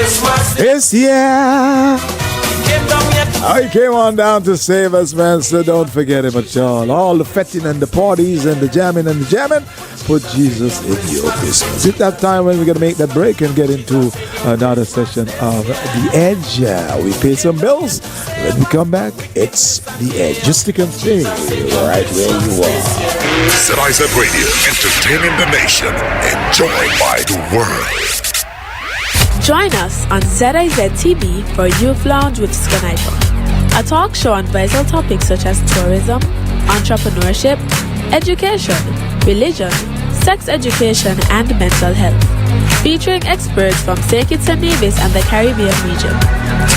This year, I came on down to save us, man, so don't forget him at all. All the fetting and the parties and the jamming, put Jesus in your Christmas. It's that time when we're going to make that break and get into another session of The Edge. We pay some bills. When we come back, it's The Edge. Just stick and stay right where you are. ZIZ Radio, entertaining the nation, enjoyed by the world. Join us on ZIZ TV for Youth Lounge with Skanaipa, a talk show on vital topics such as tourism, entrepreneurship, education, religion, sex education, and mental health, featuring experts from St. Kitts and Nevis and the Caribbean region.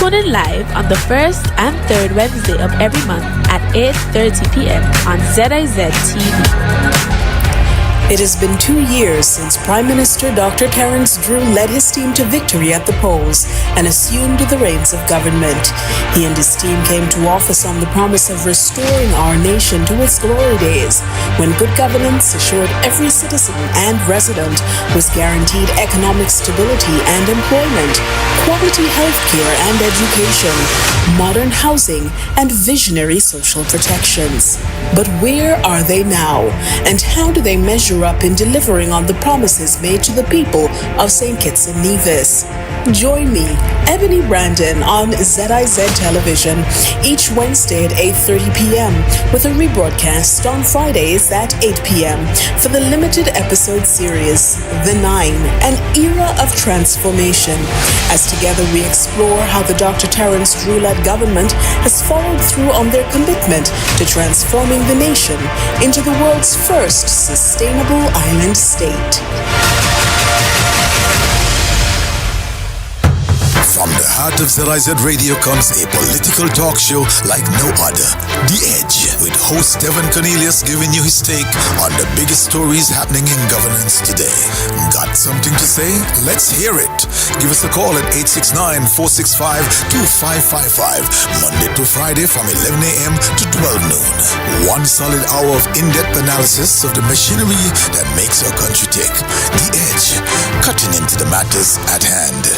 Tune in live on the first and third Wednesday of every month at 8:30 p.m. on ZIZ TV. It has been 2 years since Prime Minister Dr. Terence Drew led his team to victory at the polls and assumed the reins of government. He and his team came to office on the promise of restoring our nation to its glory days, when good governance assured every citizen and resident was guaranteed economic stability and employment, quality health care and education, modern housing, and visionary social protections. But where are they now, and how do they measure up in delivering on the promises made to the people of St. Kitts and Nevis? Join me, Ebony Brandon, on ZIZ Television each Wednesday at 8:30 p.m. with a rebroadcast on Fridays at 8 p.m. for the limited episode series, The Nine, an era of transformation, as together we explore how the Dr. Terence Drew-led government has followed through on their commitment to transforming the nation into the world's first sustainable island state. From the heart of ZIZ Radio comes a political talk show like no other, The Edge, with host Devonne Cornelius giving you his take on the biggest stories happening in governance today. Got something to say? Let's hear it. Give us a call at 869-465-2555, Monday to Friday from 11 a.m. to 12 noon. One solid hour of in-depth analysis of the machinery that makes our country tick. The Edge, cutting into the matters at hand.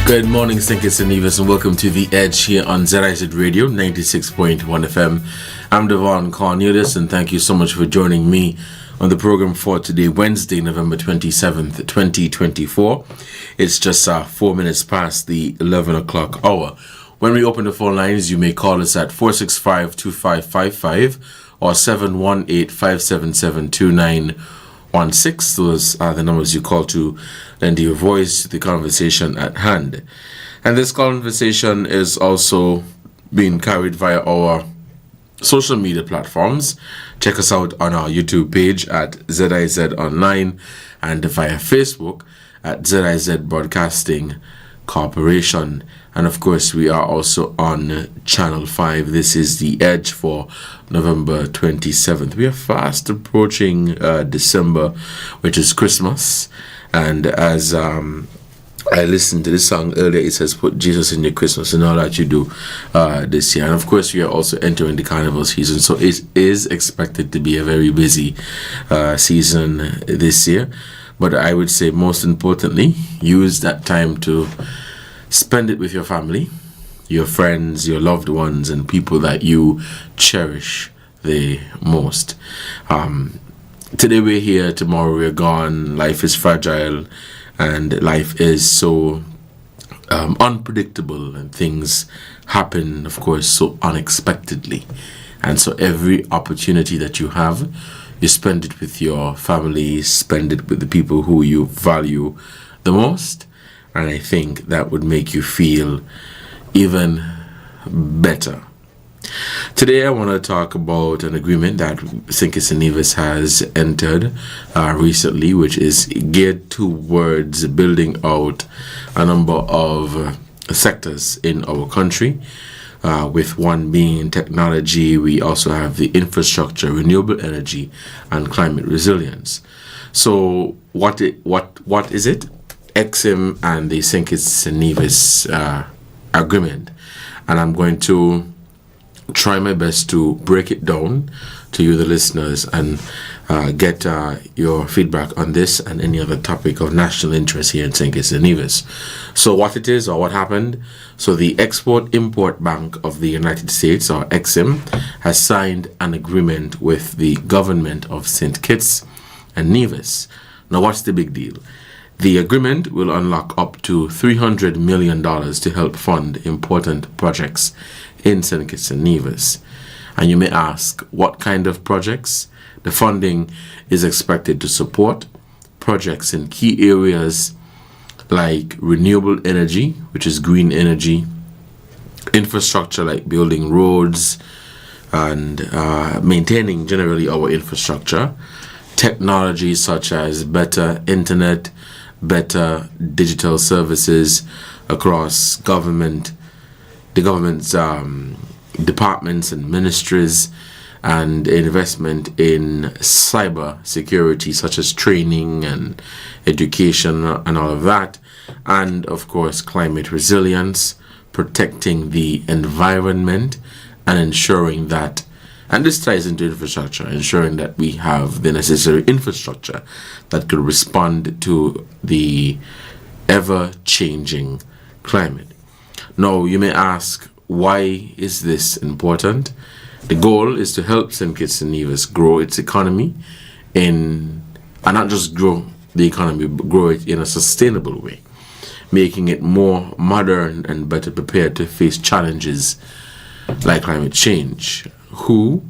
Good morning, St. Kitts and Nevis, and welcome to The Edge here on ZIZ Radio 96.1 FM. I'm Devonne Cornelius, and thank you so much for joining me on the program for today, Wednesday, November 27th, 2024. It's just 4 minutes past the 11 o'clock hour. When we open the phone lines, you may call us at 465-2555 or 718-577-2916. Those are the numbers you call to lend your voice to the conversation at hand. And this conversation is also being carried via our social media platforms. Check us out on our YouTube page at ZIZ Online and via Facebook at ZIZ Broadcasting Corporation. And of course, we are also on Channel 5. This is The Edge for November 27th. We are fast approaching December, which is Christmas. And as I listened to this song earlier, it says, put Jesus in your Christmas and all that you do this year. And of course, we are also entering the carnival season. So it is expected to be a very busy season this year. But I would say most importantly, use that time to spend it with your family, your friends, your loved ones, and people that you cherish the most. today we're here, tomorrow we're gone. Life is fragile, and life is so unpredictable, and things happen, of course, so unexpectedly. And so every opportunity that you have, you spend it with your family, spend it with the people who you value the most, and I think that would make you feel even better. Today I want to talk about an agreement that St. Kitts and Nevis has entered recently, which is geared towards building out a number of sectors in our country, with one being technology. We also have the infrastructure, renewable energy, and climate resilience. So what is it? EXIM and the St. Kitts and Nevis agreement, and I'm going to try my best to break it down to you, the listeners, and get your feedback on this and any other topic of national interest here in St. Kitts and Nevis. So what it is, or what happened. So the Export-Import Bank of the United States, or EXIM, has signed an agreement with the government of St. Kitts and Nevis. Now what's the big deal? The agreement will unlock up to $300 million to help fund important projects in St. Kitts and Nevis. And you may ask, what kind of projects? The funding is expected to support projects in key areas like renewable energy, which is green energy, infrastructure like building roads and maintaining generally our infrastructure, technology such as better internet, better digital services across the government's departments and ministries, and investment in cyber security such as training and education and all of that, and of course climate resilience, protecting the environment and ensuring that, and this ties into infrastructure, ensuring that we have the necessary infrastructure that could respond to the ever-changing climate. Now, you may ask, why is this important? The goal is to help St. Kitts and Nevis grow its economy and not just grow the economy, but grow it in a sustainable way, making it more modern and better prepared to face challenges like climate change. Who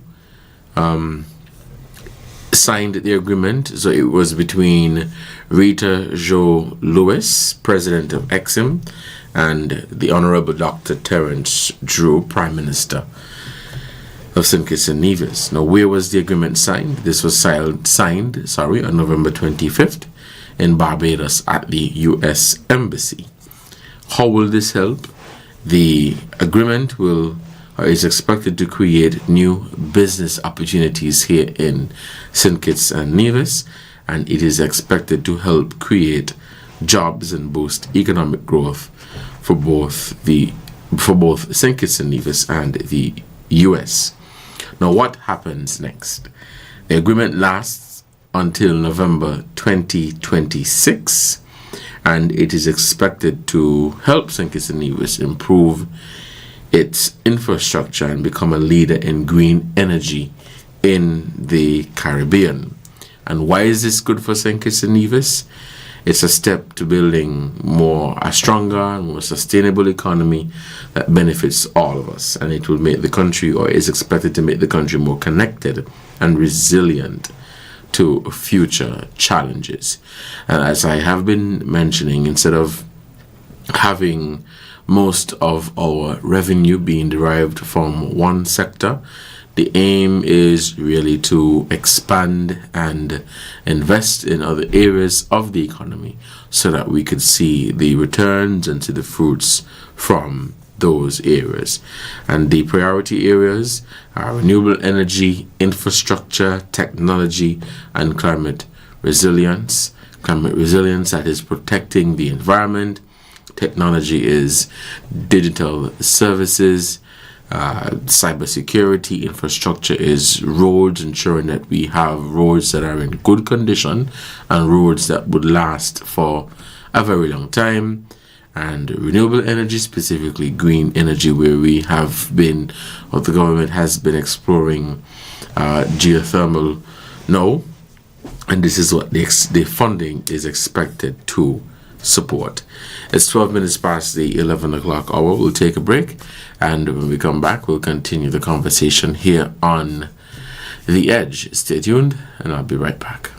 signed the agreement? So it was between Rita Jo Lewis, president of EXIM, and the Honorable Dr. Terence Drew, Prime Minister of St. Kitts and Nevis. Now, where was the agreement signed? This was signed on November 25th in Barbados at the U.S. Embassy. How will this help? The agreement is expected to create new business opportunities here in St. Kitts and Nevis, and it is expected to help create jobs and boost economic growth for both St. Kitts and Nevis and the U.S. Now, what happens next? The agreement lasts until November 2026, and it is expected to help St. Kitts and Nevis improve its infrastructure and become a leader in green energy in the Caribbean. And why is this good for St. Kitts and Nevis? It's a step to building a stronger and more sustainable economy that benefits all of us, and it will make the country, or is expected to make the country, more connected and resilient to future challenges. And as I have been mentioning, instead of having most of our revenue being derived from one sector, the aim is really to expand and invest in other areas of the economy so that we could see the returns and see the fruits from those areas. And the priority areas are renewable energy, infrastructure, technology, and climate resilience. Climate resilience, that is protecting the environment. Technology is digital services. Cybersecurity. Infrastructure is roads, ensuring that we have roads that are in good condition and roads that would last for a very long time. And renewable energy, specifically green energy, where we have been, or the government has been exploring geothermal now, And this is what the funding is expected to support. It's 12 minutes past the 11 o'clock hour. We'll take a break, and when we come back, we'll continue the conversation here on The Edge. Stay tuned, and I'll be right back.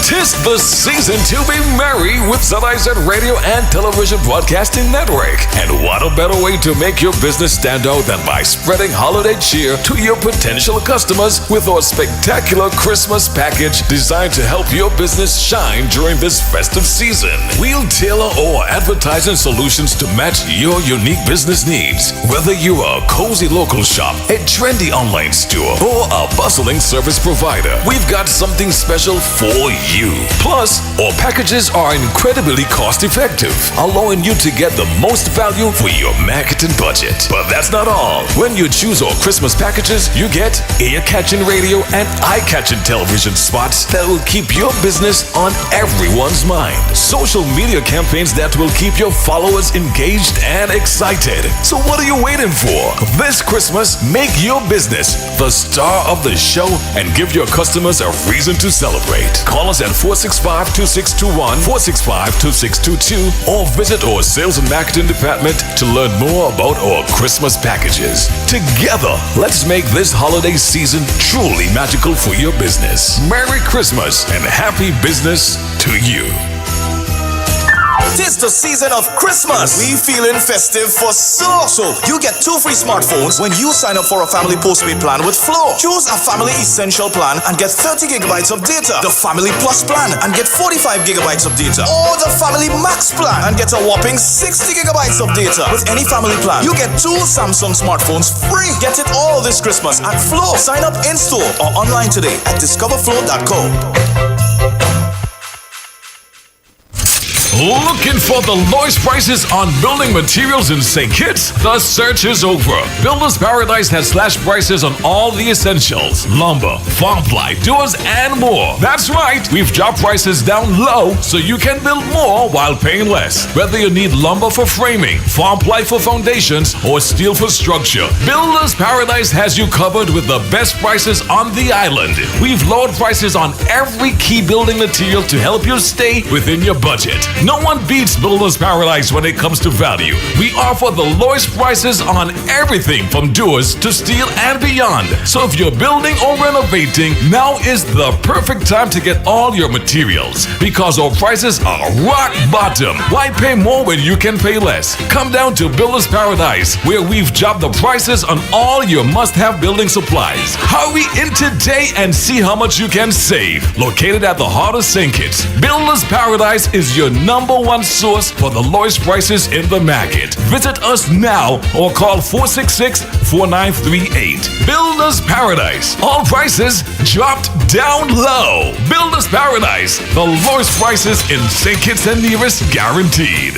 'Tis the season to be merry with ZIZ Radio and Television Broadcasting Network. And what a better way to make your business stand out than by spreading holiday cheer to your potential customers with our spectacular Christmas package designed to help your business shine during this festive season. We'll tailor our advertising solutions to match your unique business needs. Whether you are a cozy local shop, a trendy online store, or a bustling service provider, we've got something special for you. Plus, our packages are incredibly cost-effective, allowing you to get the most value for your marketing budget. But that's not all. When you choose our Christmas packages, you get ear-catching radio and eye-catching television spots that will keep your business on everyone's mind. Social media campaigns that will keep your followers engaged and excited. So what are you waiting for? This Christmas, make your business the star of the show and give your customers a reason to celebrate. Call us at 465-2621, 465-2622, or visit our sales and marketing department to learn more about our Christmas packages. Together, let's make this holiday season truly magical for your business. Merry Christmas and happy business to you. 'Tis the season of Christmas. We feeling festive for sure. So you get 2 free smartphones when you sign up for a family postpaid plan with Flow. Choose a family essential plan and get 30 gigabytes of data. The family plus plan and get 45 gigabytes of data. Or the family max plan and get a whopping 60 gigabytes of data. With any family plan, you get 2 Samsung smartphones free. Get it all this Christmas at Flow. Sign up in store or online today at discoverflow.co. Looking for the lowest prices on building materials in St. Kitts? The search is over. Builders Paradise has slashed prices on all the essentials: lumber, farm ply, doors, and more. That's right, we've dropped prices down low so you can build more while paying less. Whether you need lumber for framing, farm ply for foundations, or steel for structure, Builders Paradise has you covered with the best prices on the island. We've lowered prices on every key building material to help you stay within your budget. No one beats Builders Paradise when it comes to value. We offer the lowest prices on everything from doors to steel and beyond. So if you're building or renovating, now is the perfect time to get all your materials, because our prices are rock bottom. Why pay more when you can pay less? Come down to Builders Paradise, where we've dropped the prices on all your must-have building supplies. Hurry in today and see how much you can save. Located at the heart of St. Kitts, Builders Paradise is your number one source for the lowest prices in the market. Visit us now or call 466-4938. Builders Paradise. All prices dropped down low. Builders Paradise. The lowest prices in St. Kitts and Nevis guaranteed.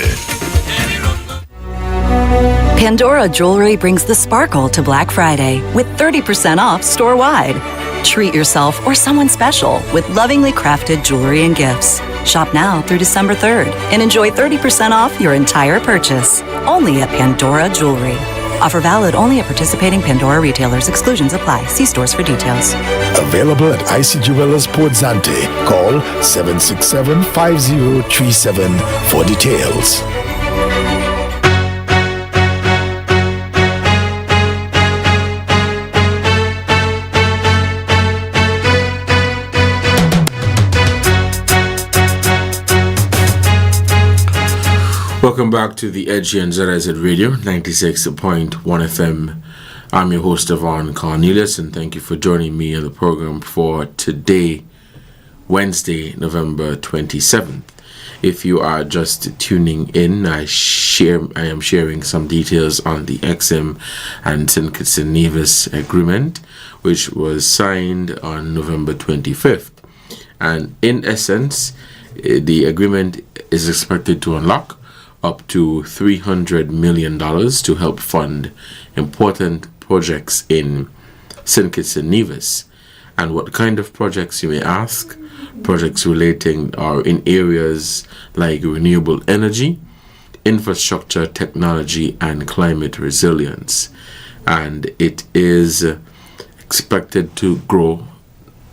Pandora Jewelry brings the sparkle to Black Friday with 30% off store-wide. Treat yourself or someone special with lovingly crafted jewelry and gifts. Shop now through December 3rd and enjoy 30% off your entire purchase. Only at Pandora Jewelry. Offer valid only at participating Pandora retailers. Exclusions apply. See stores for details. Available at IC Jewelers Port Zante. Call 767-5037 for details. Welcome back to The Edge here on ZIZ Radio, 96.1 FM. I'm your host, Devonne Cornelius, and thank you for joining me on the program for today, Wednesday, November 27th. If you are just tuning in, I am sharing some details on the XM and St. Kitts and Nevis agreement, which was signed on November 25th. And in essence, the agreement is expected to unlock up to $300 million to help fund important projects in St. Kitts and Nevis. And what kind of projects, you may ask? Projects relating or in areas like renewable energy, infrastructure, technology, and climate resilience. And it is expected to grow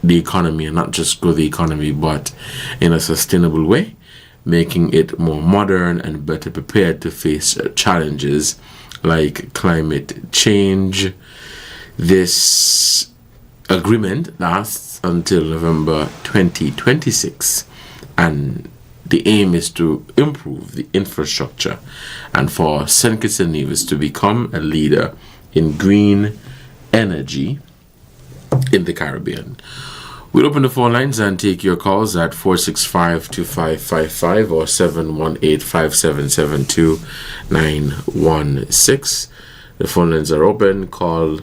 the economy, and not just grow the economy, but in a sustainable way, making it more modern and better prepared to face challenges like climate change. This agreement lasts until November 2026, and the aim is to improve the infrastructure and for St. Kitts and Nevis to become a leader in green energy in the Caribbean. We'll open the phone lines and take your calls at 465-2555 or 718-577-2916. The phone lines are open. Call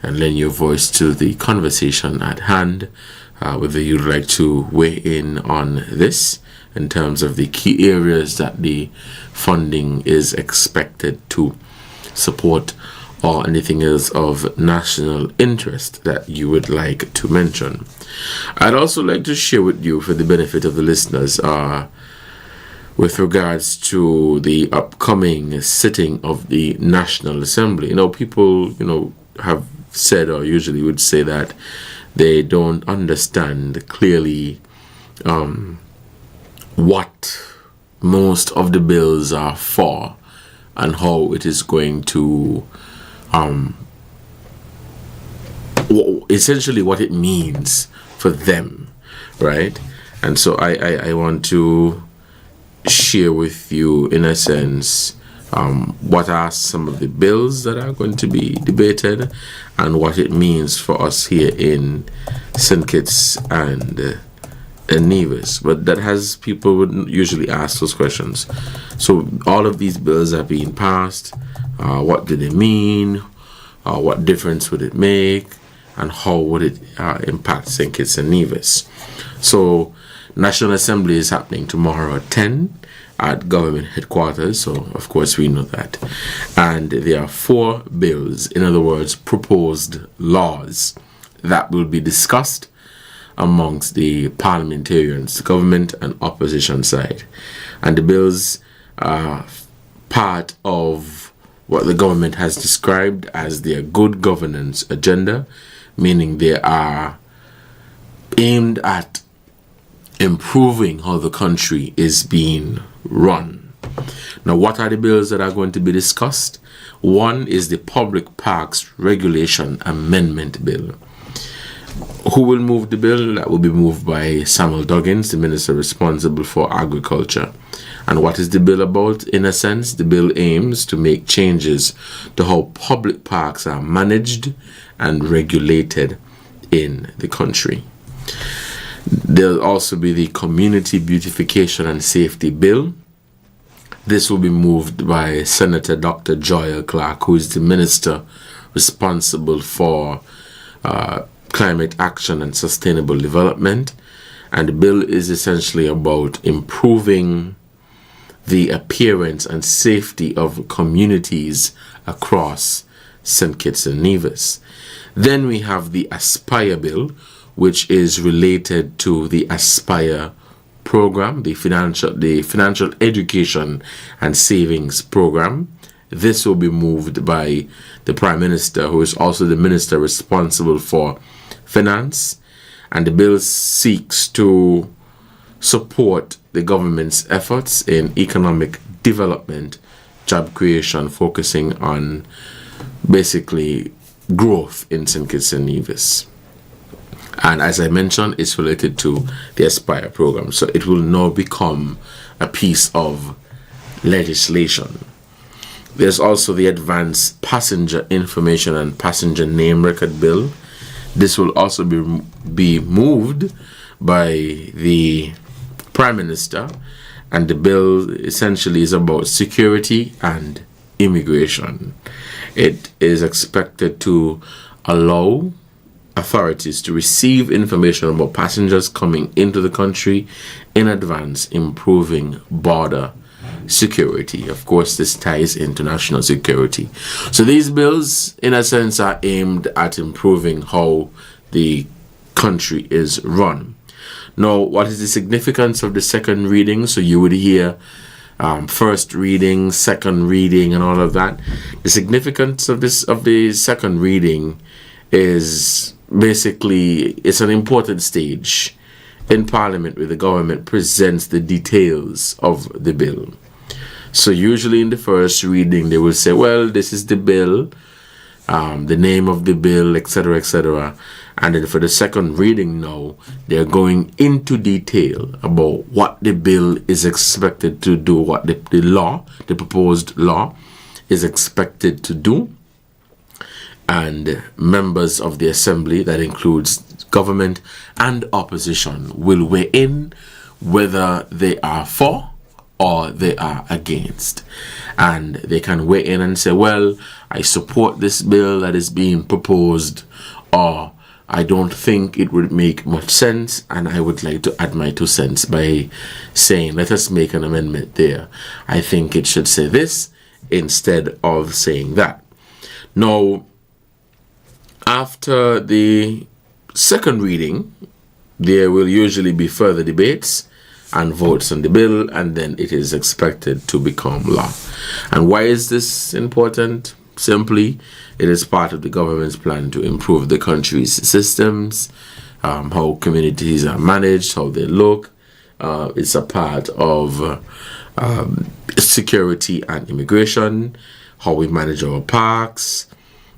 and lend your voice to the conversation at hand, whether you'd like to weigh in on this in terms of the key areas that the funding is expected to support, or anything else of national interest that you would like to mention. I'd also like to share with you, for the benefit of the listeners, with regards to the upcoming sitting of the National Assembly. People, have said, or usually would say, that they don't understand clearly what most of the bills are for and how it is going to essentially what it means for them, right? And so I want to share with you, in a sense, what are some of the bills that are going to be debated and what it means for us here in St. Kitts and Nevis. But that has, people would usually ask those questions. So all of these bills are being passed. What do they mean? What difference would it make? And how would it impact St. Kitts and Nevis? So National Assembly is happening tomorrow at 10 at government headquarters. So of course we know that. And there are 4 bills, in other words, proposed laws, that will be discussed amongst the parliamentarians, government and opposition side. And the bills are part of what the government has described as their good governance agenda, meaning they are aimed at improving how the country is being run. Now, what are the bills that are going to be discussed? One is the Public Parks Regulation Amendment Bill. Who will move the bill? That will be moved by Samuel Duggins, the Minister responsible for Agriculture. And what is the bill about? In a sense, the bill aims to make changes to how public parks are managed and regulated in the country. There'll also be the Community Beautification and Safety Bill. This will be moved by Senator Dr. Joel Clark, who is the Minister responsible for climate action and sustainable development. And the bill is essentially about improving the appearance and safety of communities across St. Kitts and Nevis. Then we have the Aspire Bill, which is related to the Aspire program, the financial education and savings program. This will be moved by the Prime Minister, who is also the Minister responsible for Finance. And the bill seeks to support the government's efforts in economic development, job creation, focusing on basically growth in St. Kitts and Nevis. And as I mentioned, it's related to the Aspire program. So it will now become a piece of legislation. There's also the Advanced Passenger Information and Passenger Name Record Bill. This will also be moved by the Prime Minister, and the bill essentially is about security and immigration. It is expected to allow authorities to receive information about passengers coming into the country in advance, improving border security. Of course, this ties into national security. So these bills, in a sense, are aimed at improving how the country is run. Now, what is the significance of the second reading? So you would hear first reading, second reading, and all of that. The significance of the second reading is basically, it's an important stage in Parliament where the government presents the details of the bill. So usually in the first reading, they will say, well, this is the bill, the name of the bill, etc., etc. And then for the second reading now, they're going into detail about what the bill is expected to do, what the proposed law is expected to do. And members of the assembly, that includes government and opposition, will weigh in whether they are for or they are against. And they can weigh in and say, well, I support this bill that is being proposed, or I don't think it would make much sense, and I would like to add my 2 cents by saying, let us make an amendment there. I think it should say this instead of saying that. Now, after the second reading, there will usually be further debates and votes on the bill, and then it is expected to become law. And why is this important? Simply, it is part of the government's plan to improve the country's systems, how communities are managed, how they look. It's a part of security and immigration, how we manage our parks.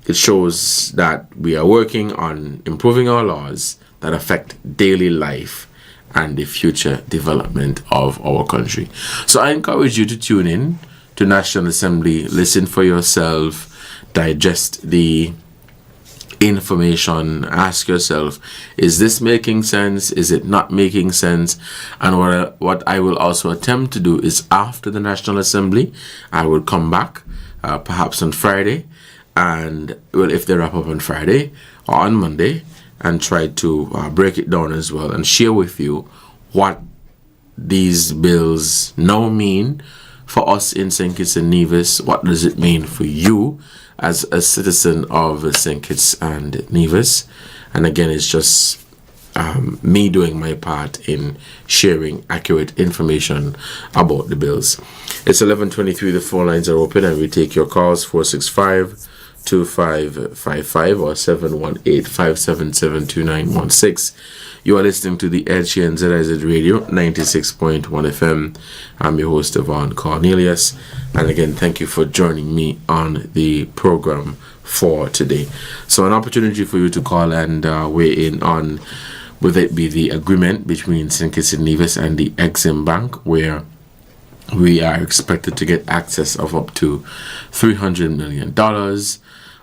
It shows that we are working on improving our laws that affect daily life and the future development of our country. So I encourage you to tune in to National Assembly, listen for yourself, digest the information, ask yourself, is this making sense? Is it not making sense? And what I will also attempt to do is, after the National Assembly, I will come back, perhaps on Friday, and well, if they wrap up on Friday or on Monday, and try to break it down as well and share with you what these bills now mean for us in St. Kitts and Nevis. What does it mean for you as a citizen of St. Kitts and Nevis? And again, it's just me doing my part in sharing accurate information about the bills. It's 11:23. The phone lines are open, and we take your calls. 465-2555 or 718-577-2916. You are listening to The Edge here on ZIZ Radio 96.1 FM. I'm your host, Devonne Cornelius. And again, thank you for joining me on the program for today. So an opportunity for you to call and weigh in on whether it be the agreement between St. Kitts and Nevis and the Exim Bank, where we are expected to get access of up to $300 million.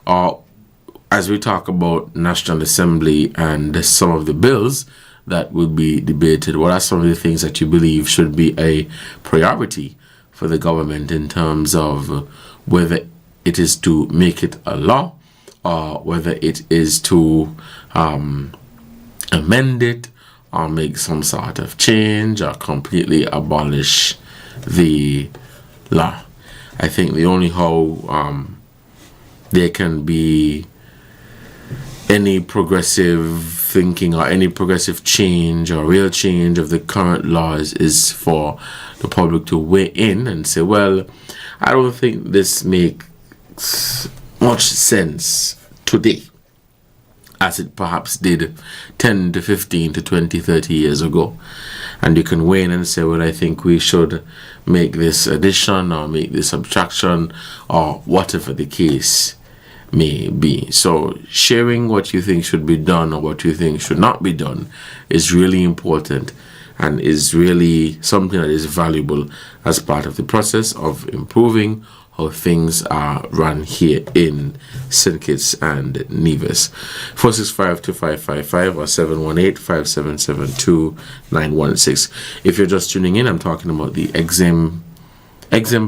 Or as we talk about National Assembly and some of the bills that will be debated, what are some of the things that you believe should be a priority for the government in terms of whether it is to make it a law or whether it is to amend it or make some sort of change or completely abolish the law? I think the only how there can be any progressive thinking or any progressive change or real change of the current laws is for the public to weigh in and say, well, I don't think this makes much sense today as it perhaps did 10 to 15 to 20, 30 years ago. And you can weigh in and say, well, I think we should make this addition or make this subtraction or whatever the case may be. So sharing what you think should be done or what you think should not be done is really important and is really something that is valuable as part of the process of improving how things are run here in St. Kitts and Nevis. 465-2555 or 718-577-2916. If you're just tuning in, I'm talking about the Exim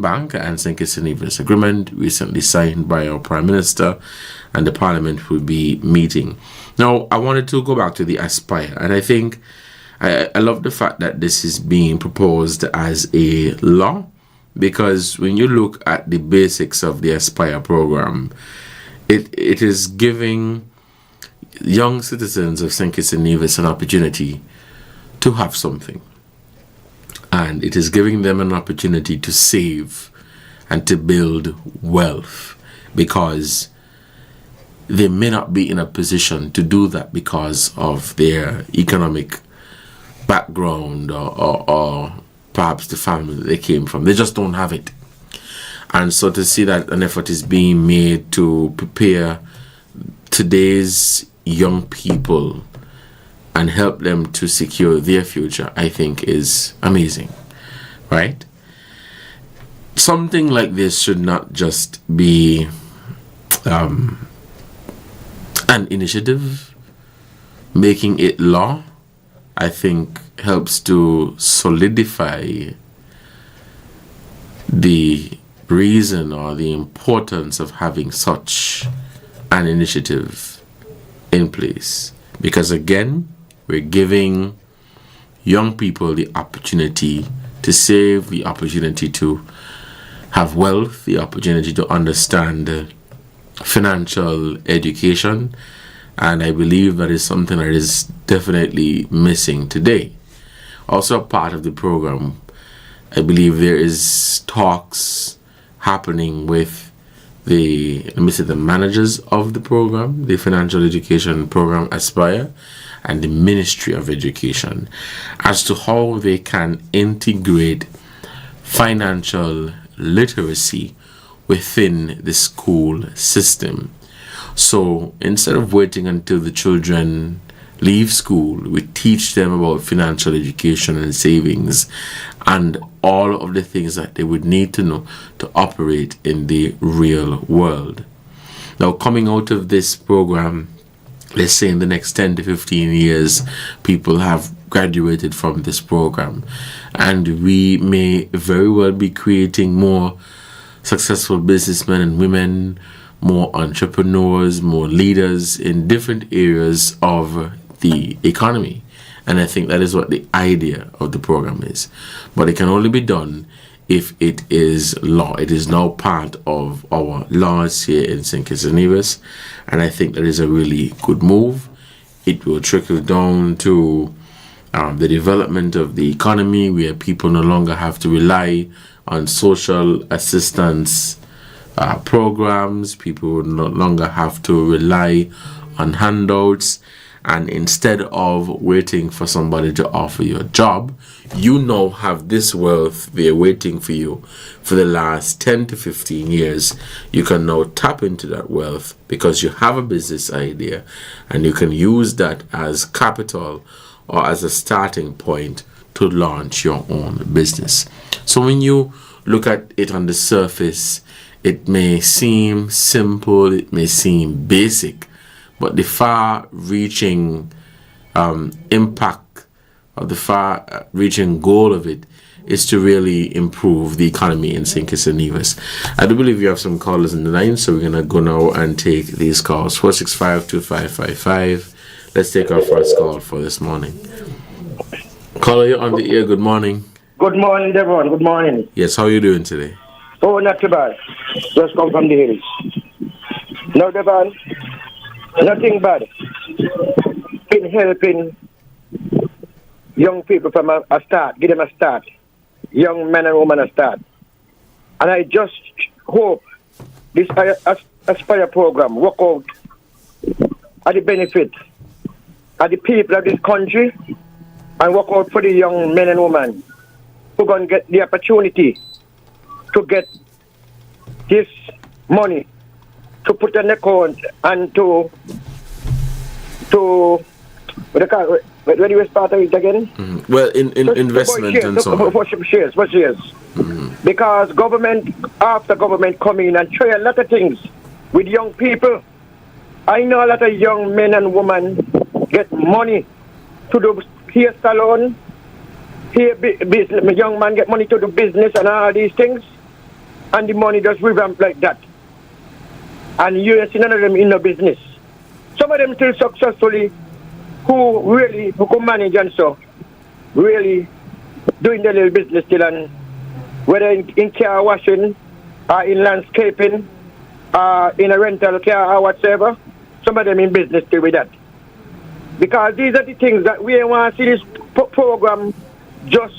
Bank and St. Kitts and Nevis agreement recently signed by our Prime Minister, and the Parliament will be meeting. Now, I wanted to go back to the Aspire, and I think I love the fact that this is being proposed as a law, because when you look at the basics of the Aspire program, it is giving young citizens of St. Kitts and Nevis an opportunity to have something. And it is giving them an opportunity to save and to build wealth, because they may not be in a position to do that because of their economic background or perhaps the family that they came from. They just don't have it. And so to see that an effort is being made to prepare today's young people and help them to secure their future, I think is amazing, right? Something like this should not just be an initiative. Making it law, I think, helps to solidify the reason or the importance of having such an initiative in place. Because again, we're giving young people the opportunity to save, the opportunity to have wealth, the opportunity to understand financial education, and I believe that is something that is definitely missing today. Also a part of the program, I believe there is talks happening with the managers of the program, the financial education program Aspire, and the Ministry of Education, as to how they can integrate financial literacy within the school system. So instead of waiting until the children leave school, we teach them about financial education and savings and all of the things that they would need to know to operate in the real world. Now, coming out of this program, let's say in the next 10 to 15 years, people have graduated from this program, and we may very well be creating more successful businessmen and women, more entrepreneurs, more leaders in different areas of the economy. And I think that is what the idea of the program is. But it can only be done if it is law. It is now part of our laws here in St. Kitts and Nevis, and I think that is a really good move. It will trickle down to the development of the economy, where people no longer have to rely on social assistance programs. People will no longer have to rely on handouts. And instead of waiting for somebody to offer you a job, you now have this wealth there waiting for you for the last 10 to 15 years. You can now tap into that wealth because you have a business idea, and you can use that as capital or as a starting point to launch your own business. So when you look at it on the surface, it may seem simple, it may seem basic, but the far-reaching impact or the far-reaching goal of it is to really improve the economy in St. Kitts and Nevis. I do believe you have some callers in the line, so we're going to go now and take these calls. 465-2555. Let's take our first call for this morning. Caller, you're on the air. Good morning. Good morning, Devonne. Good morning. Yes, how are you doing today? Oh, not too bad. Just come from the hills. No, Devonne, nothing bad in helping young people from a start, give them a start, young men and women a start. And I just hope this Aspire program work out at the benefit of the people of this country, and work out for the young men and women who are going to get the opportunity to get this money to put an account and to what do you call it? Where do you start it again? Mm-hmm. Well, in investment and so on. For shares. Mm-hmm. Because government after government come in and try a lot of things with young people. I know a lot of young men and women get money to do hair salon, hair business. Young man get money to do business and all these things, and the money just revamp like that. And you see none of them in the business. Some of them still successfully who can manage and so really doing their little business still, and whether in car washing or in landscaping or in a rental car or whatsoever, some of them in business still with that. Because these are the things that we want to see this program just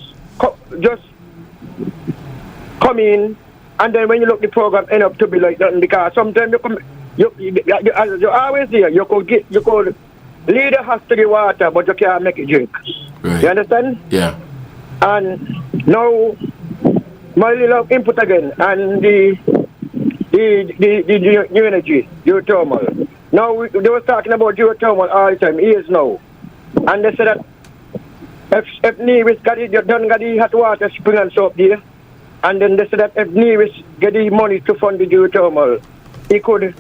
come in, and then when you look the program end up to be like nothing, because sometimes you always hear, you could lead a horse to the water, but you can't make it drink. Right. You understand? Yeah. And now, my little input again, and the new energy, geothermal. Now, they were talking about geothermal all the time, years now. And they said that if Nevis got the hot water spring and so up there, and then they said that if Nevis get the money to fund the geothermal, it could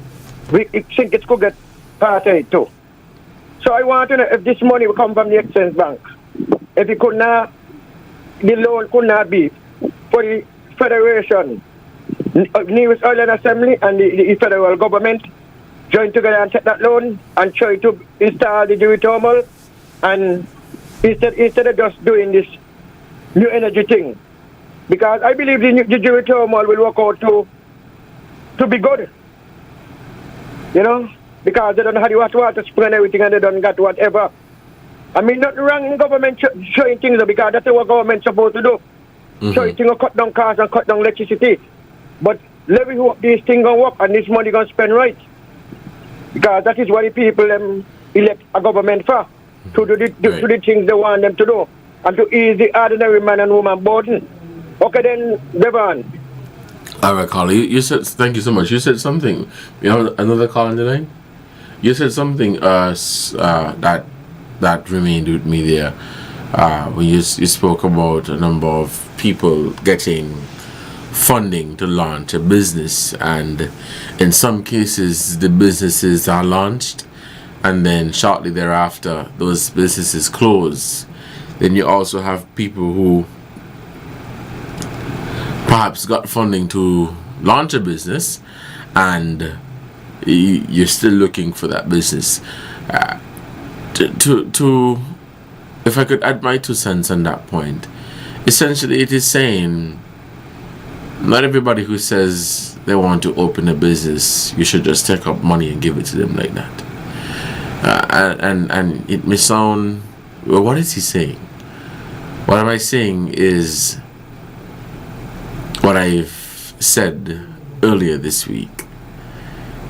get part of it too. So I want to know if this money will come from the Exchange Bank. If it could not, the loan could not be for the Federation, Nevis Island Assembly and the federal government join together and take that loan and try to install the geothermal, and instead of just doing this new energy thing. Because I believe the geothermal will work out to be good. You know? Because they don't have the hot water spring and everything, and they don't got whatever. I mean, nothing wrong in government showing things, because that's what government's supposed to do. Showing things, cut down costs and cut down electricity. But let me hope this thing gonna work and this money gonna spend right. Because that is what the people elect a government for. To do the things they want them to do. And to ease the ordinary man and woman burden. Okay then, Devon. All right, Carl. You said, thank you so much. You said something. You have another call on the line? You said something that remained with me there when you spoke about a number of people getting funding to launch a business, and in some cases the businesses are launched and then shortly thereafter those businesses close. Then you also have people who perhaps got funding to launch a business and you're still looking for that business. If I could add my 2 cents on that point, essentially it is saying not everybody who says they want to open a business, you should just take up money and give it to them like that. And it may sound, well, what is he saying? What am I saying is what I've said earlier this week,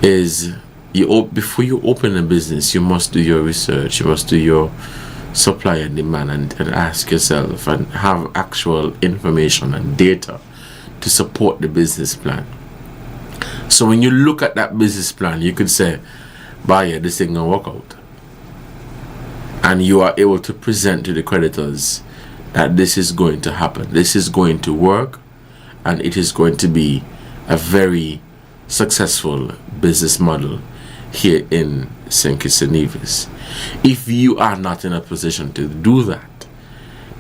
is before you open a business, you must do your research, you must do your supply and demand, and ask yourself and have actual information and data to support the business plan. So when you look at that business plan, you could say, buyer, this thing gonna work out. And you are able to present to the creditors that this is going to happen, this is going to work, and it is going to be a very successful business model here in St. Kitts and Nevis. If you are not in a position to do that,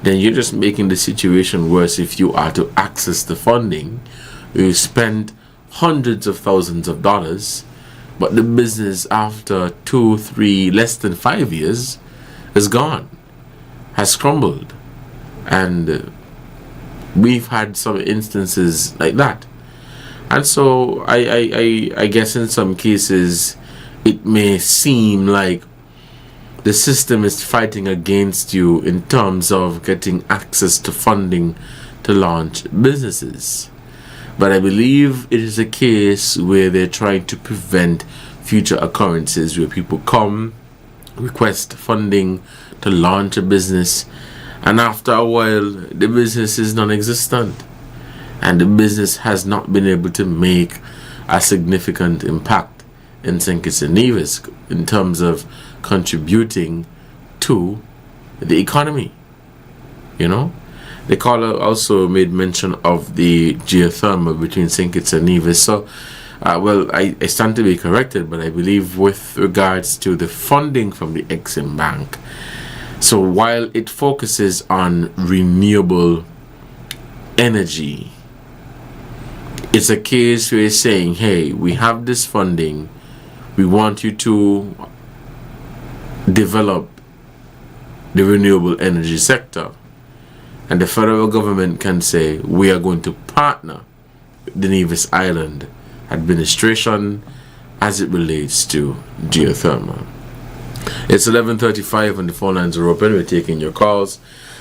then you're just making the situation worse. If you are to access the funding, you spend hundreds of thousands of dollars, but the business after 2, 3, less than 5 years is gone, has crumbled. And we've had some instances like that. And so I guess in some cases it may seem like the system is fighting against you in terms of getting access to funding to launch businesses. But I believe it is a case where they're trying to prevent future occurrences where people come, request funding to launch a business, and after a while the business is non-existent and the business has not been able to make a significant impact in St. Kitts and Nevis in terms of contributing to the economy. You know, the caller also made mention of the geothermal between St. Kitts and Nevis. So I stand to be corrected, but I believe with regards to the funding from the Exim Bank, so while it focuses on renewable energy, it's a case where it's saying, hey, we have this funding, we want you to develop the renewable energy sector, and the federal government can say, we are going to partner with the Nevis Island administration as it relates to geothermal. It's 11:35 and the phone lines are open. We're taking your calls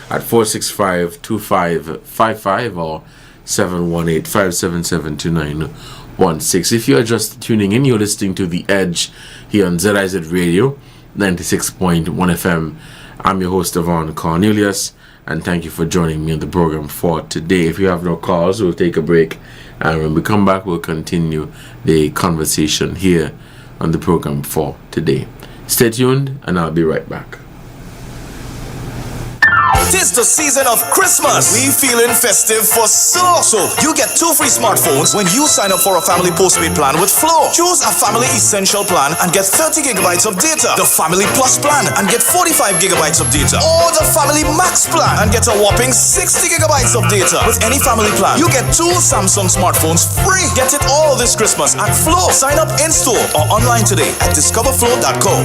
at 465-2555 or 718-577-2916. 16. If you are just tuning in, you're listening to The Edge here on ZIZ Radio 96.1 FM. I'm your host, Devonne Cornelius, and thank you for joining me on the program for today. If you have no calls, we'll take a break, and when we come back, we'll continue the conversation here on the program for today. Stay tuned, and I'll be right back. Tis the season of Christmas. We feeling festive for so. You get 2 free smartphones when you sign up for a family postpaid plan with Flow. Choose a family essential plan and get 30 gigabytes of data. The family plus plan and get 45 gigabytes of data. Or the family max plan and get a whopping 60 gigabytes of data. With any family plan, you get 2 Samsung smartphones free. Get it all this Christmas at Flow. Sign up in store or online today at discoverflow.com.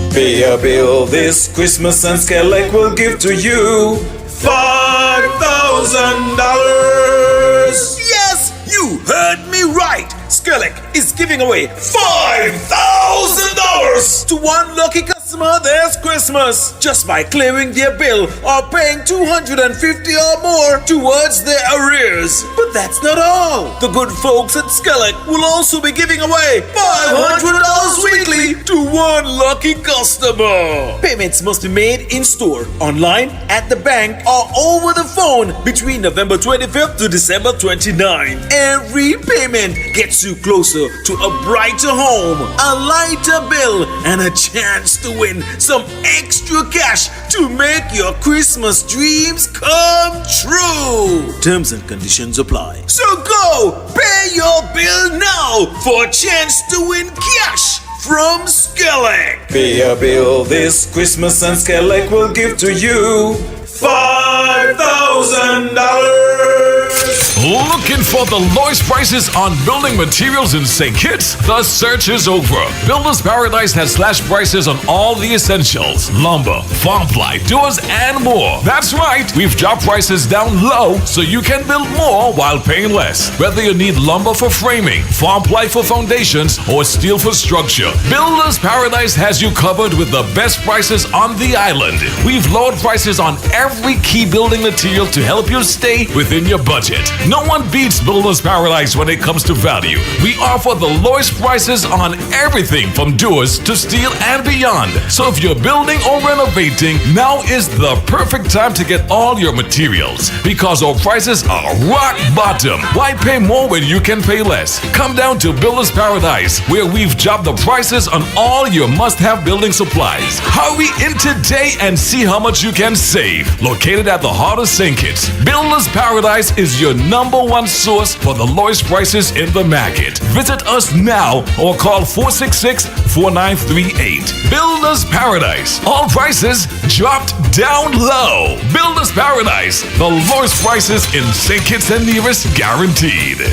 Pay a bill this Christmas and Skelec will give to you $5,000. Yes, you heard me right. Skelec is giving away $5,000 to one lucky customer this Christmas just by clearing their bill or paying $250 or more towards their arrears. But that's not all. The good folks at Skelec will also be giving away $500 weekly to one lucky customer. Payments must be made in store, online, at the bank, or over the phone between November 25th to December 29th. Every payment gets you closer to a brighter home, a lighter bill, and a chance to win some extra cash to make your Christmas dreams come true. Terms and conditions apply. So go pay your bill now for a chance to win cash from Skelec. Pay a bill this Christmas and Skelec will give to you $5,000. Looking for the lowest prices on building materials in St. Kitts? The search is over. Builders Paradise has slashed prices on all the essentials: lumber, farm ply, doors, and more. That's right, we've dropped prices down low so you can build more while paying less. Whether you need lumber for framing, farm ply for foundations, or steel for structure, Builders Paradise has you covered with the best prices on the island. We've lowered prices on every key building material to help you stay within your budget. No one beats Builders Paradise when it comes to value. We offer the lowest prices on everything from doors to steel and beyond. So if you're building or renovating, now is the perfect time to get all your materials because our prices are rock bottom. Why pay more when you can pay less? Come down to Builders Paradise where we've dropped the prices on all your must-have building supplies. Hurry in today and see how much you can save. Located at the heart of St. Kitts, Builders Paradise is your #1 source for the lowest prices in the market. Visit us now or call 466-4938. Builders Paradise. All prices dropped down low. Builders Paradise. The lowest prices in St. Kitts and Nevis guaranteed.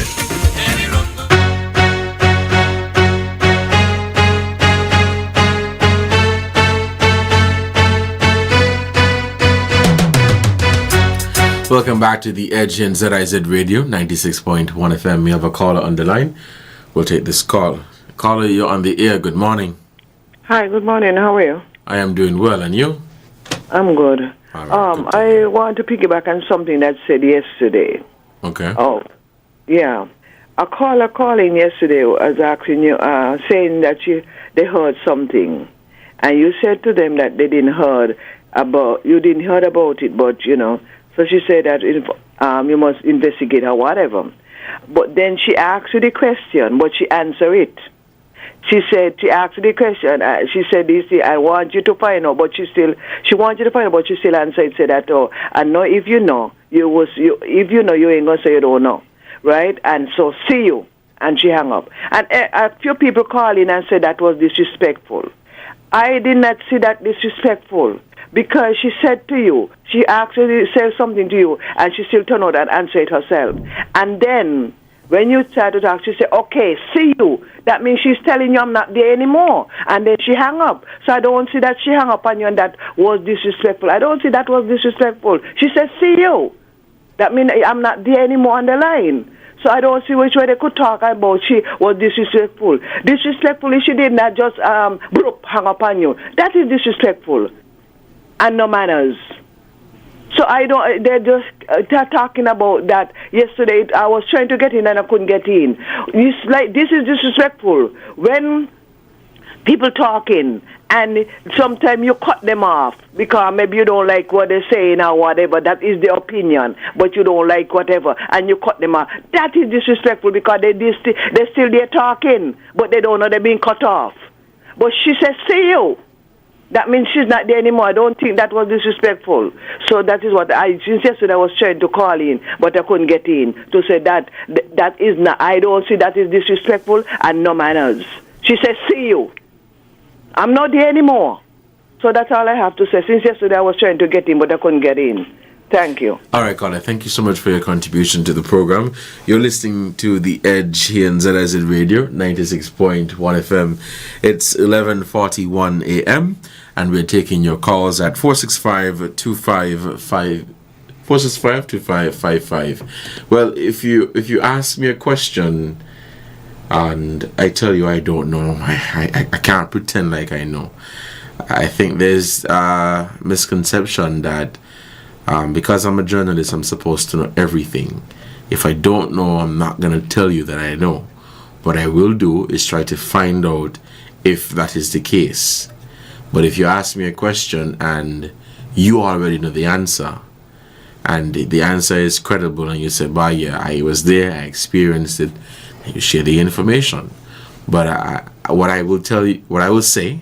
Welcome back to The Edge in ZIZ Radio 96.1 FM. We have a caller on the line. We'll take this call. Caller, you're on the air. Good morning. Hi, good morning. How are you? I am doing well. And you? I'm good. Right, I want to piggyback on something that said yesterday. Okay. Oh, yeah. A caller calling yesterday was asking you, saying that they heard something. And you said to them that you didn't heard about it, but, you know. So she said that you must investigate or whatever. But then she asked you the question, but she answered it. She asked you the question. She said, I want you to find out, but she wanted you to find out, but she still answered, said that, oh, I know if you know, if you know, you ain't going to say you don't know. Right? And so, see you. And she hung up. And a few people called in and said that was disrespectful. I did not see that disrespectful. Because she said to you, she actually said something to you, and she still turned out and answered it herself. And then, when you started to talk, she said, okay, see you. That means she's telling you I'm not there anymore. And then she hung up. So I don't see that she hung up on you and that was disrespectful. I don't see that was disrespectful. She said, see you. That means I'm not there anymore on the line. So I don't see which way they could talk about she was disrespectful. Disrespectful if she did not just hang up on you. That is disrespectful. And no manners. So I don't. They're just talking about that. Yesterday, I was trying to get in and I couldn't get in. This is disrespectful. When people talking and sometimes you cut them off because maybe you don't like what they're saying or whatever. That is their opinion, but you don't like whatever, and you cut them off. That is disrespectful because they're still there talking, but they don't know they're being cut off. But she says, "See you." That means she's not there anymore. I don't think that was disrespectful. So that is what since yesterday I was trying to call in, but I couldn't get in to say that is not. I don't see that is disrespectful and no manners. She says, "See you." I'm not there anymore. So that's all I have to say. Since yesterday I was trying to get in, but I couldn't get in. Thank you. All right, Carla, thank you so much for your contribution to the program. You're listening to The Edge here in ZIZ Radio, 96.1 FM. It's 11:41 a.m., and we're taking your calls at 465-2555. Well, if you ask me a question and I tell you I don't know, I can't pretend like I know. I think there's a misconception that because I'm a journalist, I'm supposed to know everything. If I don't know, I'm not going to tell you that I know. What I will do is try to find out if that is the case. But if you ask me a question and you already know the answer, and the answer is credible, and you say, "Bah, yeah, I was there, I experienced it," and you share the information. But what I will say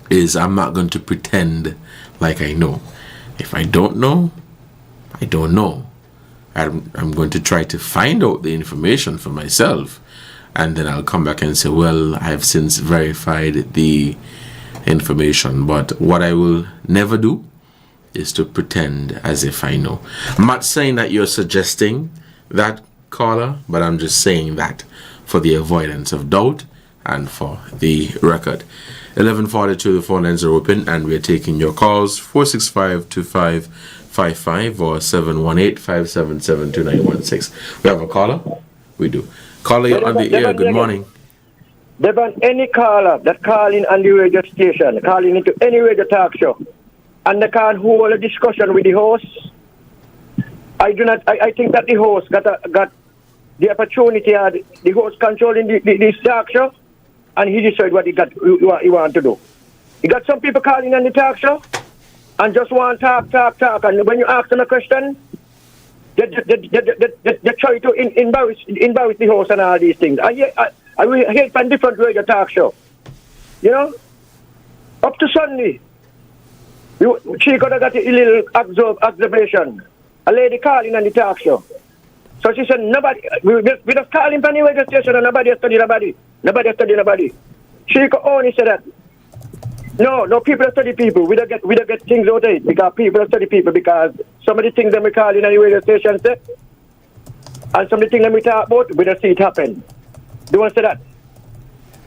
is I'm not going to pretend like I know. If I don't know, I don't know. I'm going to try to find out the information for myself, and then I'll come back and say, well, I've since verified the information. But what I will never do is to pretend as if I know. I'm not saying that you're suggesting that, caller, but I'm just saying that for the avoidance of doubt and for the record. 11:42, the phone lines are open, and we're taking your calls. 465-2555 or 718-577-2916. We have a caller? We do. Caller, you're on the air. Good morning. Devon, any caller that calling on the radio station, calling into any radio talk show, and they can't hold a discussion with the host, I think that the host got the opportunity, the host controlling this talk show, and he decided what he want to do. You got some people calling on the talk show and just want talk, and when you ask them a question, they try to embarrass the host and all these things. I hate from different radio talk show. You know? Up to Sunday, she could have got a little observation. A lady calling on the talk show. So she said, nobody, we just call him from the radio station and nobody has studied nobody. Nobody has studied nobody. She could only say that. No, people have studied people. We don't get things out of it because people have studied people, because some of the things that we call in the radio station say, and some of the things that we talk about, we don't see it happen. They want to say that.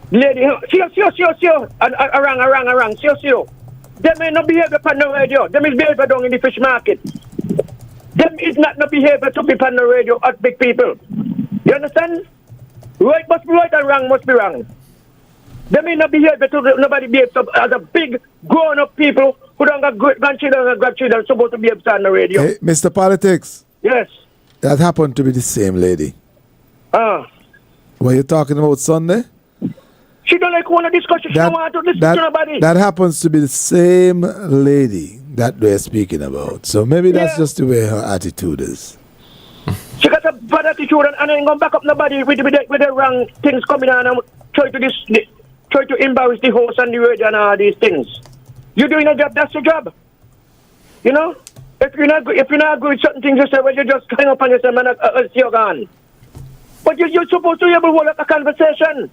Lady, see, and arang, see. They may not behave upon the radio. They may behave down in the fish market. Them is not no behavior to be on the radio as big people. You understand? Right must be right and wrong must be wrong. Them is not behavior to nobody behaves as a big grown-up people who don't got grandchildren and grandchildren supposed to be on the radio. Hey, Mr. Politics. Yes. That happened to be the same lady. Were you talking about Sunday? She don't like one of discussion. She don't want to listen to nobody. That happens to be the same lady that we're speaking about. So maybe that's just the way her attitude is. She got a bad attitude and ain't gonna back up nobody with the wrong things coming on and try to embarrass the host and the radio and all these things. You're doing a job, that's your job. You know? If you're not good with certain things, you say, well, you just hang up on yourself and you're gone. But you're supposed to be able to hold a conversation.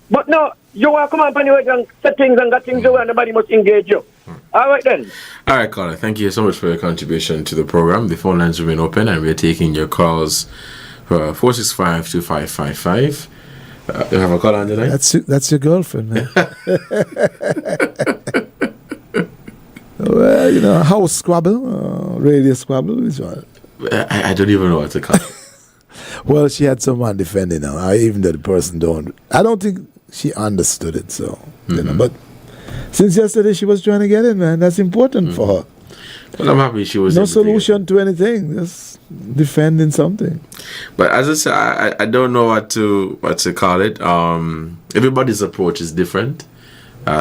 But no, you want to come up on your way and say things and got things away and nobody must engage you. All right then. All right, caller. Thank you so much for your contribution to the program. The phone lines remain open and we're taking your calls for 465-2555. You have a call on the line? That's your girlfriend, man. Well, you know, house squabble, radio squabble, which one? I don't even know what to call it. Well, she had someone defending her. Even though the person I don't think she understood it, so, you know. But since yesterday she was trying to get in, man. That's important for her. Well, I'm happy she was no able to solution to anything. Just defending something. But as I said, I don't know what to call it. Everybody's approach is different.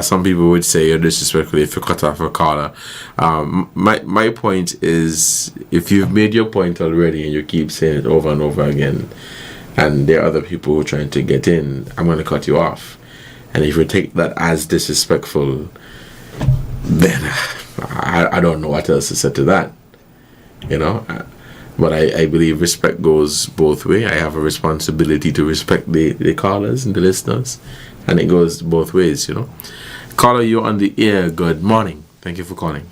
Some people would say you're disrespectful if you cut off a caller. My point is, if you've made your point already and you keep saying it over and over again, and there are other people who are trying to get in, I'm going to cut you off. And if you take that as disrespectful, then I don't know what else to say to that. You know? But I believe respect goes both ways. I have a responsibility to respect the callers and the listeners. And it goes both ways, you know. Caller, you're on the air. Good morning. Thank you for calling.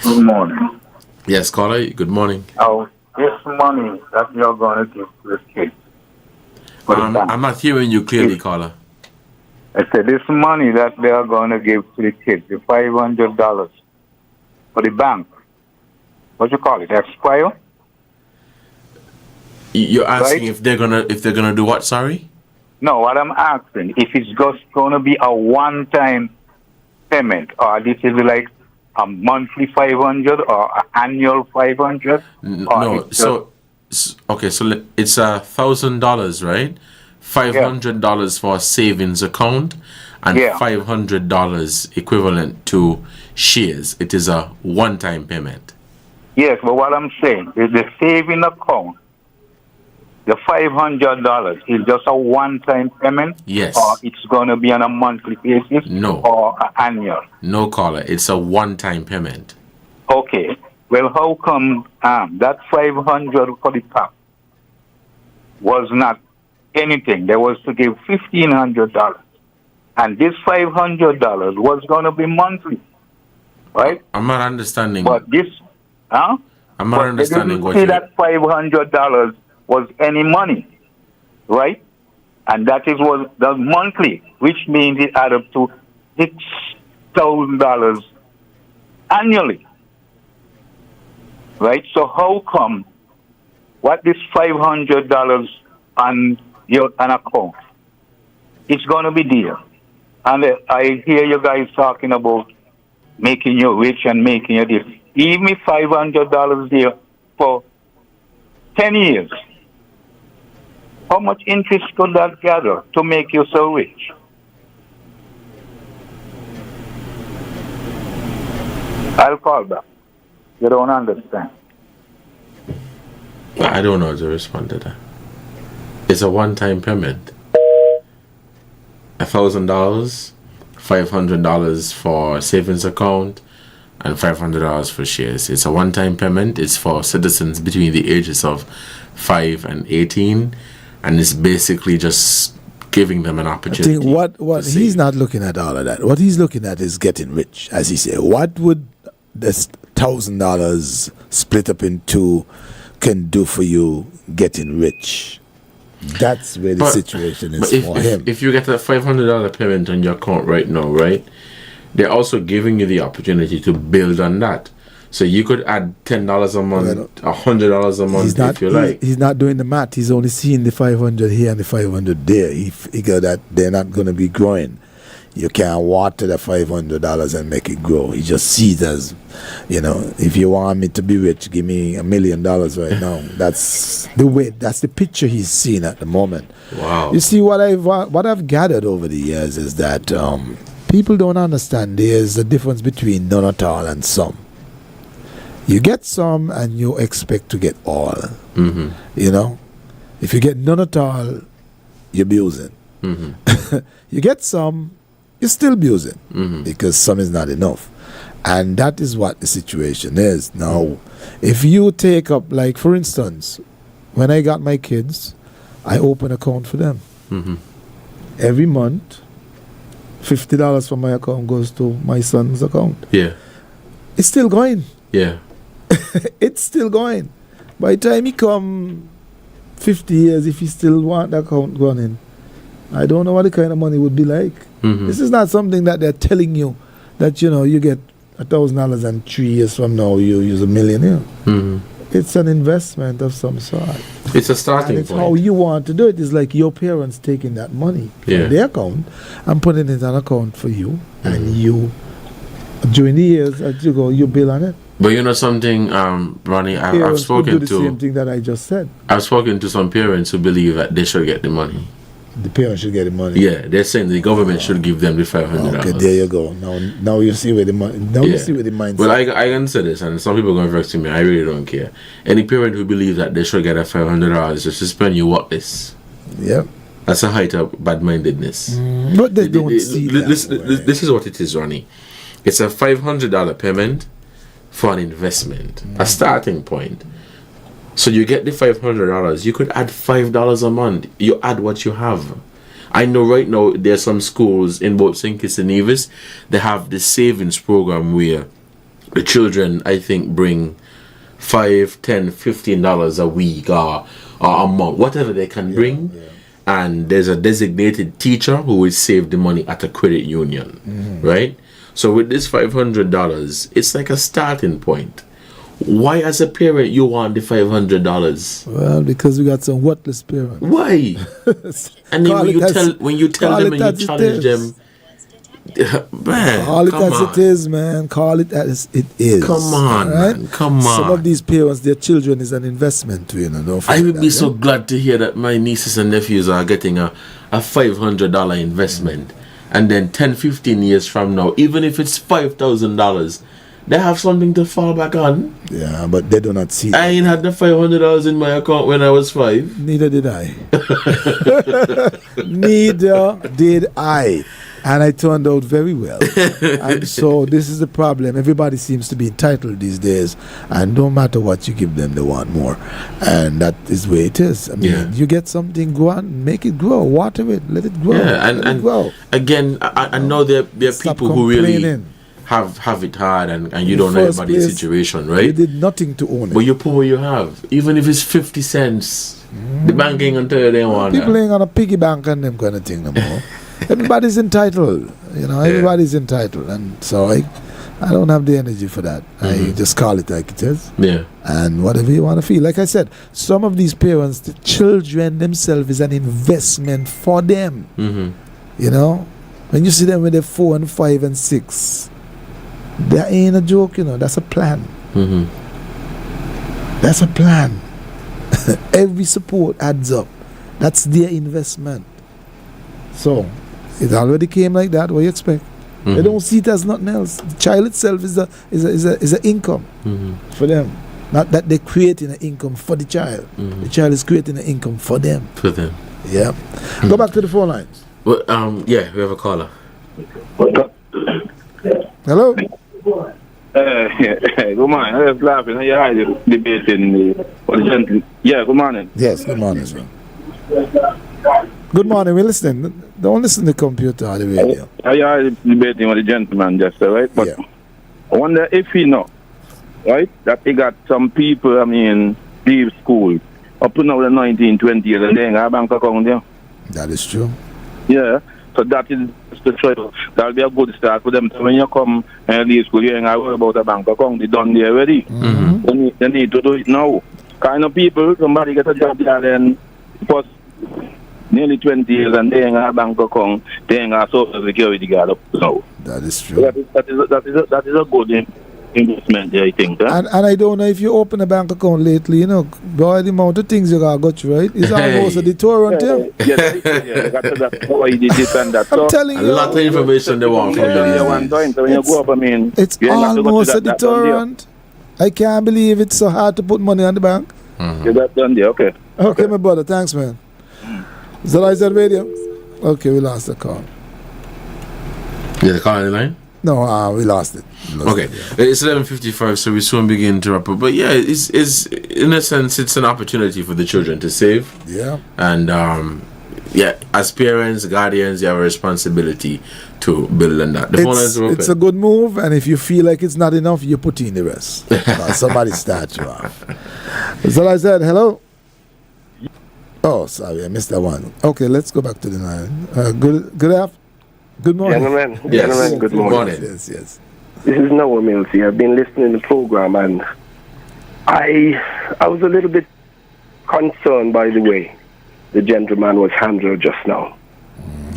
Good morning. Yes, caller, good morning. Oh, this money that you're going to give to the kids. I'm not hearing you clearly, caller. I said this money that they are going to give to the kids, the $500 for the bank. What you call it? Expire? You're asking right? if they're gonna do what? Sorry. No, what I'm asking, if it's just going to be a one-time payment, or this is like a monthly 500 or an annual 500? No, so it's $1,000, right? $500 for a savings account and $500 equivalent to shares. It is a one-time payment. Yes, but what I'm saying is the saving account, the $500 is just a one-time payment? Yes. Or it's going to be on a monthly basis? No. Or annual? No, caller. It's a one-time payment. Okay. Well, how come that $500 for the pack was not anything? They was to give $1,500. And this $500 was going to be monthly. Right? I'm not understanding. But this... Huh? I'm not understanding what you... that $500 was any money, right? And that was monthly, which means it added up to $6,000 annually, right? So how come what this $500 on your account, it's going to be there? And I hear you guys talking about making you rich and making you this. Give me $500 there for 10 years. How much interest could that gather to make you so rich? I'll call back. You don't understand. I don't know how to respond to that. It's a one-time payment. $1,000, $500 for savings account, and $500 for shares. It's a one-time payment. It's for citizens between the ages of 5 and 18. And it's basically just giving them an opportunity. I think what he's not looking at all of that. What he's looking at is getting rich, as he said. What would this $1,000 split up in two can do for you getting rich? That's where the situation is for him. If you get a $500 payment on your account right now, right? They're also giving you the opportunity to build on that. So you could add $10 a month, $100 a month if you like. He's not doing the math. He's only seeing the 500 here and the 500 there. He figure that they're not going to be growing. You can't water the $500 and make it grow. He just sees as, if you want me to be rich, give me $1 million right now. That's the way. That's the picture he's seeing at the moment. Wow. You see, what I've gathered over the years is that people don't understand there's a difference between none at all and some. You get some and you expect to get all. Mm-hmm. If you get none at all, you're abusing. Mm-hmm. You get some, you're still abusing mm-hmm. because some is not enough. And that is what the situation is. Now, if you take up, like for instance, when I got my kids, I open an account for them. Mm-hmm. Every month, $50 from my account goes to my son's account. Yeah. It's still going. Yeah. It's still going. By the time he come 50 years, if he still want the account running, I don't know what the kind of money would be like. Mm-hmm. This is not something that they're telling you that, you get $1,000 and 3 years from now you use $1 million. Mm-hmm. It's an investment of some sort. It's a starting and it's point. How you want to do it is like your parents taking that money from their account and putting it in an account for you, and you During the years that you go, you bill on it. But you know something, Ronnie, I've spoken to the same thing that I just said. I've spoken to some parents who believe that they should get the money. The parents should get the money. Yeah, they're saying the government should give them the $500. Okay, there you go. Now you see where the money. Now you see where the mindset. Well, I can say this, and some people are going to vex me. I really don't care. Any parent who believes that they should get a $500 just to spend you what this. Yep. That's a height of bad-mindedness. But they don't see that. This is what it is, Ronnie. It's a $500 payment for an investment, a starting point. So you get the $500. You could add $5 a month. You add what you have. I know right now there's some schools in both St. Kitts and Nevis. They have the savings program where the children, I think, bring $5, $10, $15 a week or a month, whatever they can bring. Yeah. And there's a designated teacher who will save the money at a credit union, right? So with this $500, it's like a starting point. Why, as a parent, you want the $500? Well, because we got some worthless parents. Why? And then when you tell them and you challenge them, man, call it as it is, man. Call it as it is. Come on, right? Man. Come on. Some of these parents, their children is an investment to, Don't I would be so glad to hear that my nieces and nephews are getting a $500 investment. And then 10, 15 years from now, even if it's $5,000, they have something to fall back on. Yeah, but they do not see. I ain't had the $500 in my account when I was 5. Neither did I. Neither did I. And I turned out very well. And so this is the problem. Everybody seems to be entitled these days. And no matter what you give them, they want more. And that is the way it is. I mean, you get something, go on, make it grow. Water it, let it grow. Yeah, and grow. Again, I know there are people who really have it hard and you don't know everybody's situation, right? You did nothing to own it. But you put what you have. Even if it's 50 cents, the bank ain't gonna tell you they want people ain't on a piggy bank and them kind of thing no more. Everybody's entitled, everybody's entitled, and so I don't have the energy for that. I just call it like it is. Yeah. And whatever you want to feel. Like I said, some of these parents, the children themselves is an investment for them. When you see them when they're 4 and 5 and 6, that ain't a joke, that's a plan. That's a plan. Every support adds up. That's their investment. So it already came like that. What do you expect? They don't see it as nothing else. The child itself is a income for them. Not that they're creating an income for the child. The child is creating an income for them. Yeah. Go back to the phone lines. Well, yeah, we have a caller. Hello. Good morning. I was laughing. You had the debating for the gentleman. Yeah. Good morning. Yes. Good morning, sir. Good morning. We're listening. Don't listen to the computer or the radio. I had debating with the gentleman just right? But I wonder if he know, right, that he got some people, leave school up to now the 19, 20 years and they ain't got a bank account there. That is true. Yeah. So that is the choice. That'll be a good start for them. So when you come and leave school, you ain't got to worry about a bank account. They done there already. They need to do it now. Kind of people, somebody get a job there then first nearly 20 years and they ain't got a bank account, they ain't got social security guard up now. That is true. So that is a good investment, I think. And I don't know if you open a bank account lately, boy, the amount of things you got to go through, right? It's almost a deterrent, that's why you did this and that. I'm telling you. A lot of information they want from you. So when you go up, it's almost a deterrent. I can't believe it's so hard to put money on the bank. You got done there, okay. Okay, my brother, thanks, man. ZIZ Radio. Okay, we lost the call. Yeah, the call on the line? No, we lost it. Okay, it's 11:55, so we soon begin to wrap up. But yeah, it's in a sense, it's an opportunity for the children to save. Yeah. And as parents, guardians, you have a responsibility to build on that. The phone lines are open. It's a good move, and if you feel like it's not enough, you put in the rest. Somebody start you off. So I said, hello. Oh, sorry, I missed that one. Okay, let's go back to the line. Good morning. Gentlemen, good morning. Yes. This is Noah Mills here. I've been listening to the program and I was a little bit concerned by the way the gentleman was handled just now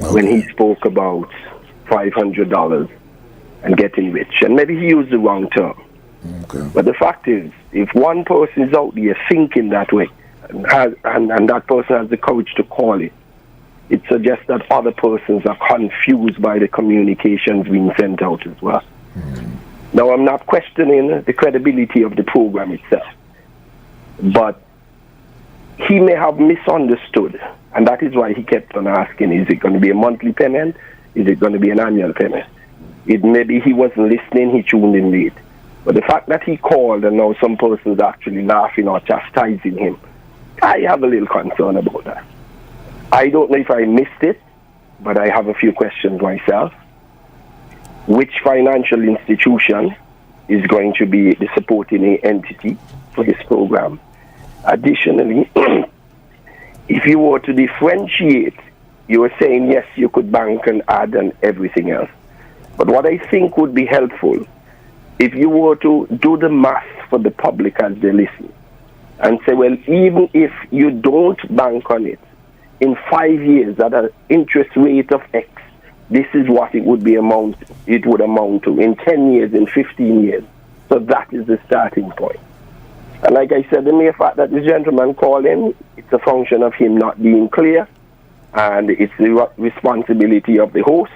when he spoke about $500 and getting rich. And maybe he used the wrong term. Okay. But the fact is, if one person is out there thinking that way, and that person has the courage to call it, it suggests that other persons are confused by the communications being sent out as well. Now, I'm not questioning the credibility of the program itself, but he may have misunderstood, and that is why he kept on asking, is it going to be a monthly payment? Is it going to be an annual payment? It maybe he wasn't listening, he tuned in late. But the fact that he called and now some persons are actually laughing or chastising him, I have a little concern about that. I don't know if I missed it, but I have a few questions myself. Which financial institution is going to be the supporting entity for this program? Additionally, if you were to differentiate, you were saying, yes, you could bank and add and everything else. But what I think would be helpful, if you were to do the math for the public as they listen, and say, well, even if you don't bank on it, in 5 years at an interest rate of X, this is what it would amount to in 10 years, in 15 years. So that is the starting point. And like I said, the mere fact that the gentleman called in, it's a function of him not being clear, and it's the responsibility of the host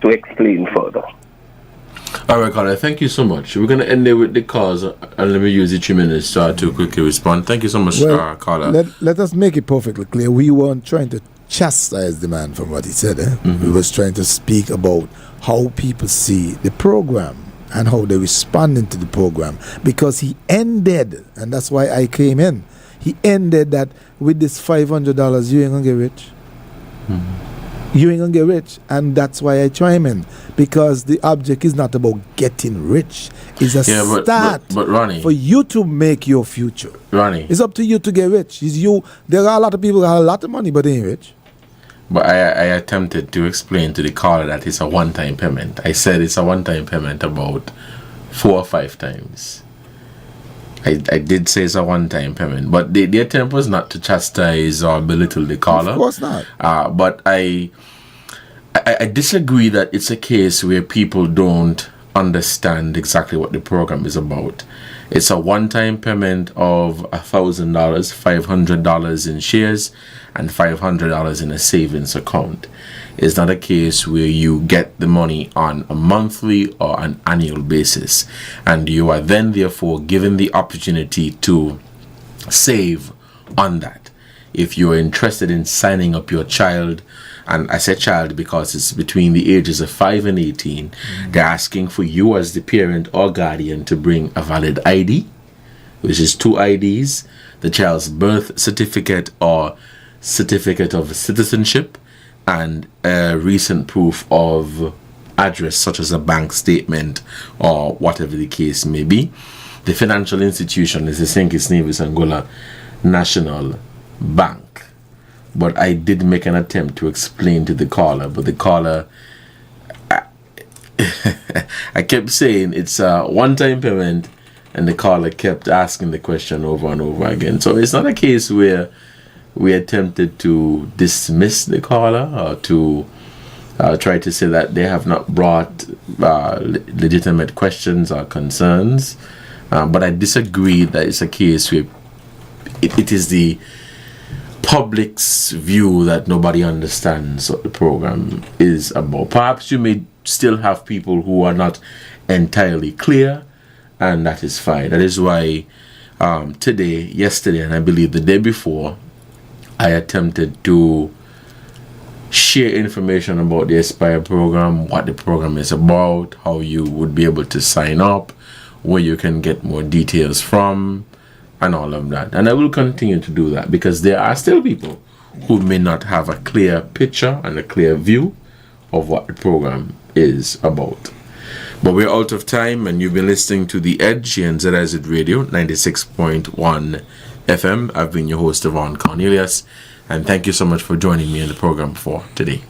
to explain further. All right, Carla, thank you so much. We're going to end there with the calls, and let me use the 2 minutes to quickly respond. Thank you so much, Carla. Let us make it perfectly clear. We weren't trying to chastise the man from what he said. We was trying to speak about how people see the program and how they responding to the program, because he ended, and that's why I came in, he ended that with this $500 you ain't gonna get rich. You ain't gonna get rich, and that's why I chime in, because the object is not about getting rich. It's a start but Ronnie, for you to make your future. Ronnie, it's up to you to get rich. It's you. There are a lot of people that have a lot of money but they ain't rich. But I attempted to explain to the caller that it's a one-time payment. I said it's a one-time payment about 4 or 5 times. I did say it's a one-time payment, but the attempt was not to chastise or belittle the caller. Of course not. But I disagree that it's a case where people don't understand exactly what the program is about. It's a one-time payment of $1,000, $500 in shares, and $500 in a savings account. It's not a case where you get the money on a monthly or an annual basis, and you are then therefore given the opportunity to save on that. If you are interested in signing up your child, and I say child because it's between the ages of 5 and 18, they're asking for you as the parent or guardian to bring a valid ID, which is 2 IDs, the child's birth certificate or certificate of citizenship, and a recent proof of address, such as a bank statement or whatever the case may be. The financial institution is the St. Kitts Nevis Angola National Bank. But I did make an attempt to explain to the caller, but the caller, I kept saying it's a one-time payment, and the caller kept asking the question over and over again. So it's not a case where we attempted to dismiss the caller or to try to say that they have not brought legitimate questions or concerns. But I disagree that it's a case where it is the public's view that nobody understands what the program is about. Perhaps you may still have people who are not entirely clear, and that is fine. That is why today, yesterday, and I believe the day before, I attempted to share information about the Aspire program, what the program is about, how you would be able to sign up, where you can get more details from, and all of that. And I will continue to do that, because there are still people who may not have a clear picture and a clear view of what the program is about. But we're out of time, and you've been listening to The Edge here on ZIZ Radio 96.1 FM. I've been your host, Devonne Cornelius, and thank you so much for joining me in the program for today.